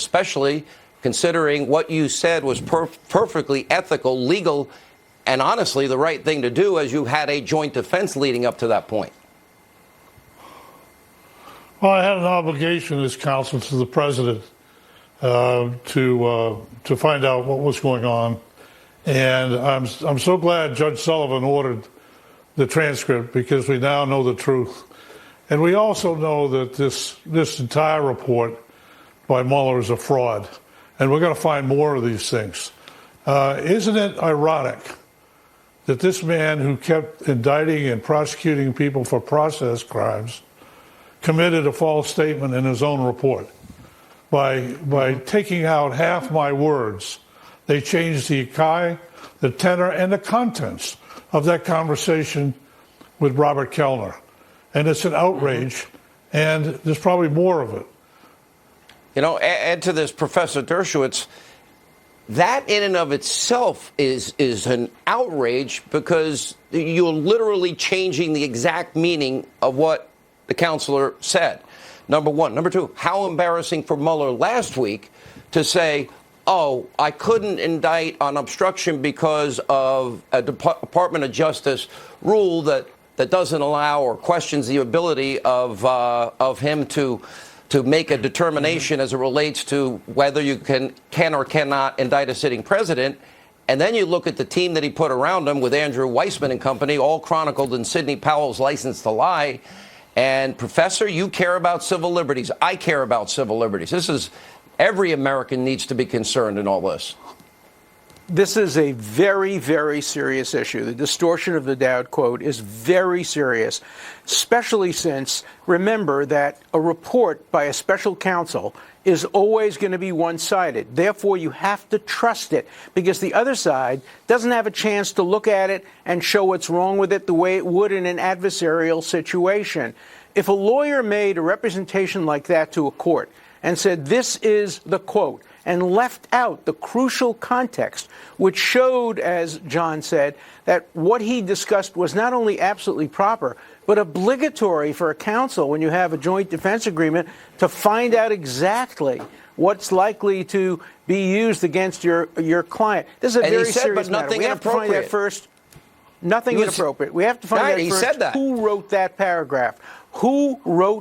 especially considering what you said was perfectly ethical, legal, and honestly the right thing to do, as you had a joint defense leading up to that point? Well, I had an obligation as counsel to the president to find out what was going on, and I'm so glad Judge Sullivan ordered the transcript, because we now know the truth, and we also know that this entire report by Mueller is a fraud, and we're going to find more of these things. Isn't it ironic that this man who kept indicting and prosecuting people for process crimes committed a false statement in his own report? By taking out half my words, they changed the the tenor, and the contents of that conversation with Robert Kellner. And it's an outrage, and there's probably more of it. You know, add to this, Professor Dershowitz, that in and of itself is an outrage, because you're literally changing the exact meaning of what the counselor said. Number one. Number two, how embarrassing for Mueller last week to say, oh, I couldn't indict on obstruction because of a Department of Justice rule that doesn't allow or questions the ability of him to make a determination as it relates to whether you can or cannot indict a sitting president. And then you look at the team that he put around him with Andrew Weissman and company, all chronicled in Sidney Powell's License to Lie. And, Professor, you care about civil liberties. I care about civil liberties. Every American needs to be concerned in all this. This is a very, very serious issue. The distortion of the Dowd quote is very serious, especially since, remember, that a report by a special counsel is always going to be one-sided. Therefore, you have to trust it, because the other side doesn't have a chance to look at it and show what's wrong with it the way it would in an adversarial situation. If a lawyer made a representation like that to a court and said, this is the quote, and left out the crucial context, which showed, as John said, that what he discussed was not only absolutely proper, but obligatory for a counsel when you have a joint defense agreement to find out exactly what's likely to be used against your client. This is a very serious matter. We have to find that first. Nothing inappropriate. We have to find out first who wrote that paragraph. Who wrote